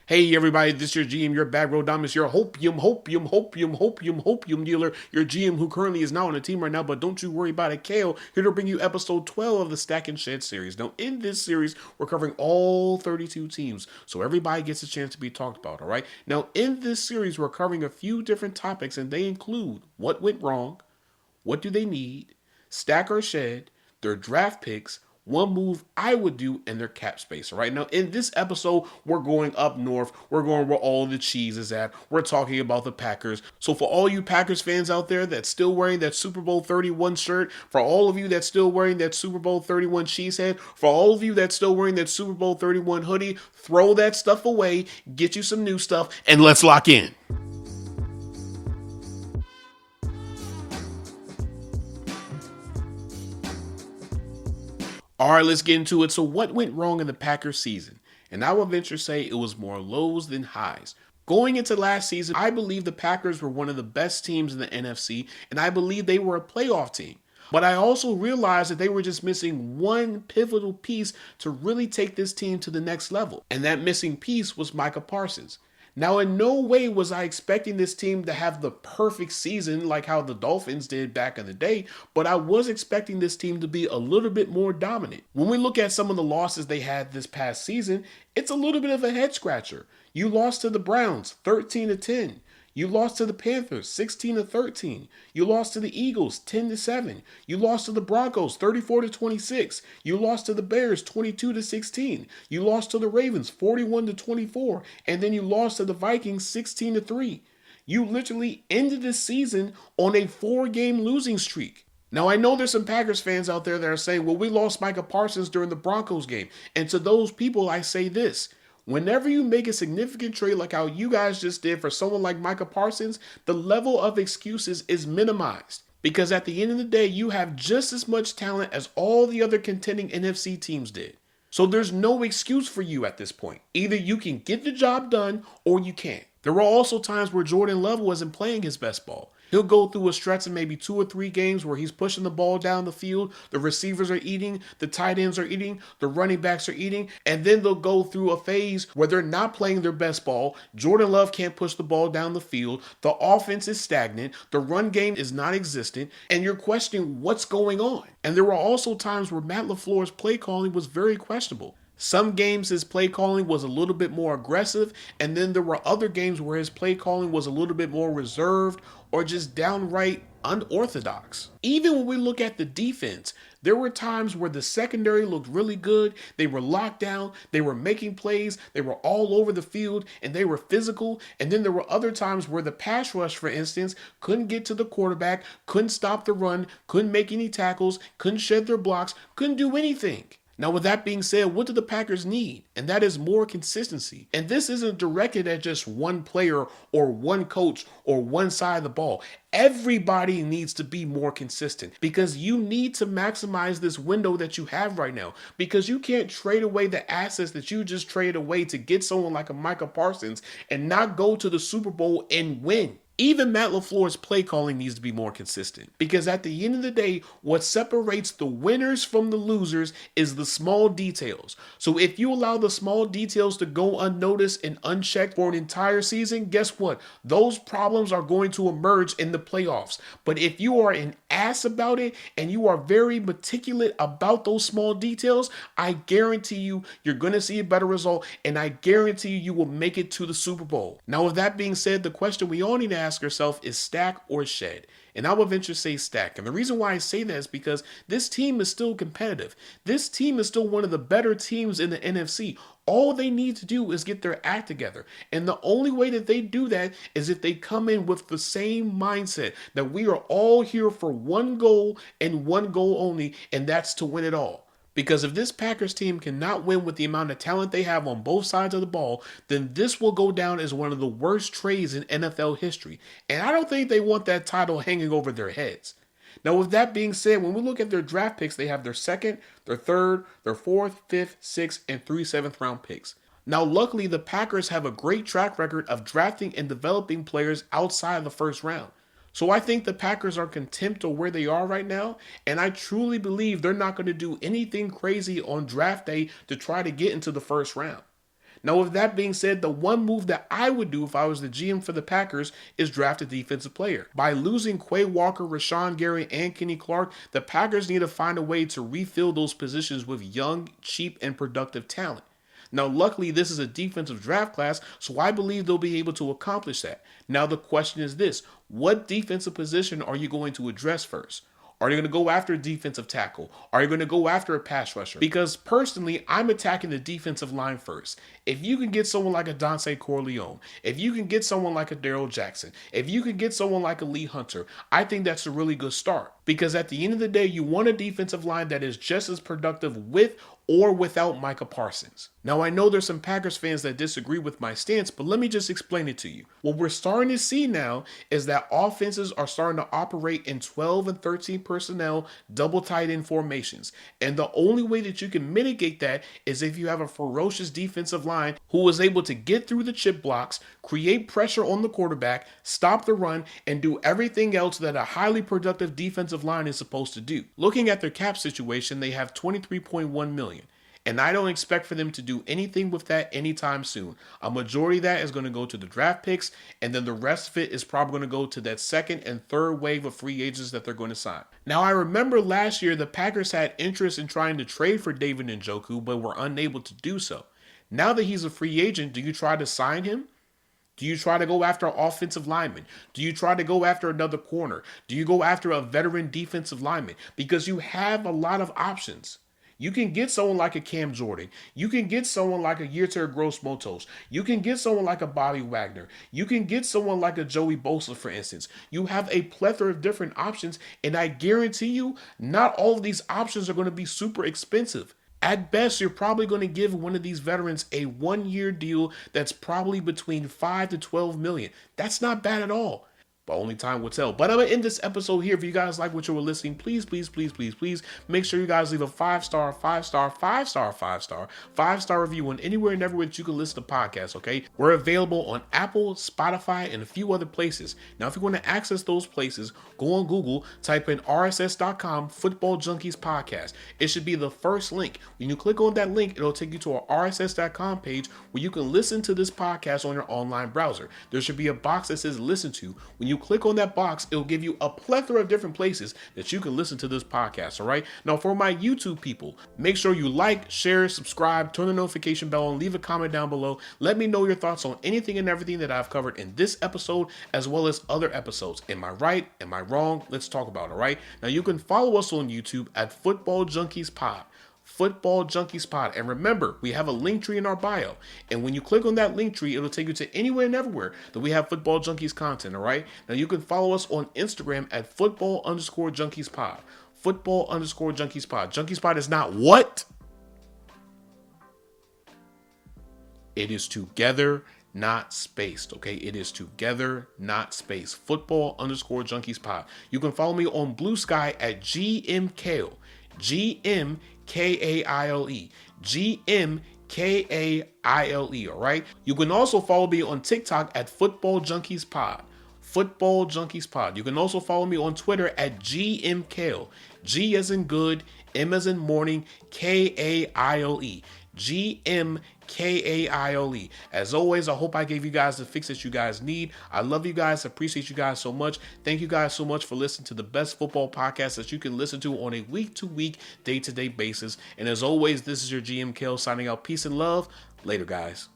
Hey everybody, this is your GM, your bad road diamonds, your hopium dealer, your GM who currently is not on the team right now, but don't you worry about it, KO, here to bring you episode 12 of the Stack and Shed series. Now, in this series, we're covering all 32 teams, so everybody gets a chance to be talked about, all right? Now, in this series, we're covering a few different topics, and they include what went wrong, what do they need, stack or shed, their draft picks, one move I would do, in their cap space. All right, now in this episode, we're going up north. We're going where all the cheese is at. We're talking about the Packers. So for all you Packers fans out there that's still wearing that Super Bowl 31 shirt, for all of you that's still wearing that Super Bowl 31 cheesehead, for all of you that's still wearing that Super Bowl 31 hoodie, throw that stuff away, get you some new stuff, and let's lock in. All right, let's get into it. So, what went wrong in the Packers season? And I will venture to say it was more lows than highs. Going into last season, I believe the Packers were one of the best teams in the NFC, and I believe they were a playoff team. But I also realized that they were just missing one pivotal piece to really take this team to the next level. And that missing piece was Micah Parsons. Now, in no way was I expecting this team to have the perfect season like how the Dolphins did back in the day, but I was expecting this team to be a little bit more dominant. When we look at some of the losses they had this past season, it's a little bit of a head scratcher. You lost to the Browns 13-10. You lost to the Panthers 16-13. You lost to the Eagles 10-7. You lost to the Broncos 34-26. You lost to the Bears 22-16. You lost to the Ravens 41-24, and then you lost to the Vikings 16-3. You literally ended the season on a 4-game losing streak. Now, I know there's some Packers fans out there that are saying, well, we lost Micah Parsons during the Broncos game. And to those people, I say this. Whenever you make a significant trade like how you guys just did for someone like Micah Parsons, the level of excuses is minimized. Because at the end of the day, you have just as much talent as all the other contending NFC teams did. So there's no excuse for you at this point. Either you can get the job done or you can't. There were also times where Jordan Love wasn't playing his best ball. He'll go through a stretch of maybe 2 or 3 games where he's pushing the ball down the field. The receivers are eating, the tight ends are eating, the running backs are eating, and then they'll go through a phase where they're not playing their best ball. Jordan Love can't push the ball down the field. The offense is stagnant. The run game is non existent, and you're questioning what's going on. And there were also times where Matt LaFleur's play calling was very questionable. Some games his play calling was a little bit more aggressive, and then there were other games where his play calling was a little bit more reserved or just downright unorthodox. Even when we look at the defense, there were times where the secondary looked really good. They were locked down, they were making plays, they were all over the field, and they were physical. And then there were other times where the pass rush, for instance, couldn't get to the quarterback, couldn't stop the run, couldn't make any tackles, couldn't shed their blocks, couldn't do anything. Now, with that being said, what do the Packers need? And that is more consistency. And this isn't directed at just one player or one coach or one side of the ball. Everybody needs to be more consistent because you need to maximize this window that you have right now, because you can't trade away the assets that you just traded away to get someone like a Micah Parsons and not go to the Super Bowl and win. Even Matt LaFleur's play calling needs to be more consistent, because at the end of the day, what separates the winners from the losers is the small details. So if you allow the small details to go unnoticed and unchecked for an entire season, guess what? Those problems are going to emerge in the playoffs. But if you are an ass about it and you are very meticulous about those small details, I guarantee you, you're going to see a better result, and I guarantee you will make it to the Super Bowl. Now, with that being said, the question we all need to ask ourselves is stack or shed. And I will venture to say stack. And the reason why I say that is because this team is still competitive. This team is still one of the better teams in the NFC. All they need to do is get their act together. And the only way that they do that is if they come in with the same mindset that we are all here for one goal and one goal only, and that's to win it all. Because if this Packers team cannot win with the amount of talent they have on both sides of the ball, then this will go down as one of the worst trades in NFL history. And I don't think they want that title hanging over their heads. Now, with that being said, when we look at their draft picks, they have their second, their third, their fourth, fifth, sixth, and 3 7th-round picks. Now, luckily, the Packers have a great track record of drafting and developing players outside of the first round. So I think the Packers are content to where they are right now, and I truly believe they're not going to do anything crazy on draft day to try to get into the first round. Now, with that being said, the one move that I would do if I was the GM for the Packers is draft a defensive player. By losing Quay Walker, Rashawn Gary, and Kenny Clark, the Packers need to find a way to refill those positions with young, cheap, and productive talent. Now, luckily, this is a defensive draft class, so I believe they'll be able to accomplish that. Now, the question is this: what defensive position are you going to address first? Are you going to go after a defensive tackle? Are you going to go after a pass rusher? Because personally, I'm attacking the defensive line first. If you can get someone like a Dante Corleone, if you can get someone like a Daryl Jackson, if you can get someone like a Lee Hunter, I think that's a really good start. Because at the end of the day, you want a defensive line that is just as productive with or without Micah Parsons. Now, I know there's some Packers fans that disagree with my stance, but let me just explain it to you. What we're starting to see now is that offenses are starting to operate in 12 and 13 personnel, double tight end formations. And the only way that you can mitigate that is if you have a ferocious defensive line who is able to get through the chip blocks, create pressure on the quarterback, stop the run, and do everything else that a highly productive defensive line is supposed to do. Looking at their cap situation, they have $23.1 million. And I don't expect for them to do anything with that anytime soon. A majority of that is going to go to the draft picks, and then the rest of it is probably going to go to that second and third wave of free agents that they're going to sign. Now, I remember last year the Packers had interest in trying to trade for David Njoku, but were unable to do so. Now that he's a free agent, do you try to sign him? Do you try to go after an offensive lineman? Do you try to go after another corner? Do you go after a veteran defensive lineman? Because you have a lot of options. You can get someone like a Cam Jordan. You can get someone like a Yetur Gross-Matos. You can get someone like a Bobby Wagner. You can get someone like a Joey Bosa, for instance. You have a plethora of different options, and I guarantee you, not all of these options are going to be super expensive. At best, you're probably going to give one of these veterans a 1-year deal that's probably between $5 to $12 million. That's not bad at all. But only time will tell. But I'm going to end this episode here. If you guys like what you were listening, please make sure you guys leave a 5-star review on anywhere and everywhere that you can listen to podcasts, okay? We're available on Apple, Spotify, and a few other places. Now, if you want to access those places, go on Google, type in rss.com Football Junkies Podcast. It should be the first link. When you click on that link, it'll take you to our rss.com page where you can listen to this podcast on your online browser. There should be a box that says listen to. When you click on that box, it'll give you a plethora of different places that you can listen to this podcast, all right? Now, for my YouTube people, make sure you like, share, subscribe, turn the notification bell on, leave a comment down below. Let me know your thoughts on anything and everything that I've covered in this episode, as well as other episodes. Am I right? Am I wrong? Let's talk about it, all right? Now, you can follow us on YouTube at Football Junkies Pod. Football Junkies Pod. And remember, we have a link tree in our bio. And when you click on that link tree, it'll take you to anywhere and everywhere that we have Football Junkies content, all right? Now, you can follow us on Instagram at Football_Junkies Pod. Football_Junkies Pod. Junkies Pod is not what? It is together, not spaced, okay? It is together, not spaced. Football_Junkies Pod. You can follow me on Blue Sky at GMKale. GMKAILE. GMKAILE, all right? You can also follow me on TikTok at Football Junkies Pod. Football Junkies Pod. You can also follow me on Twitter at GMKale. G as in good, M as in morning, KAILE. GMKAILE. As always, I hope I gave you guys the fix that you guys need. I love you guys. Appreciate you guys so much. Thank you guys so much for listening to the best football podcast that you can listen to on a week-to-week, day-to-day basis. And as always, this is your GM Kale signing out. Peace and love. Later, guys.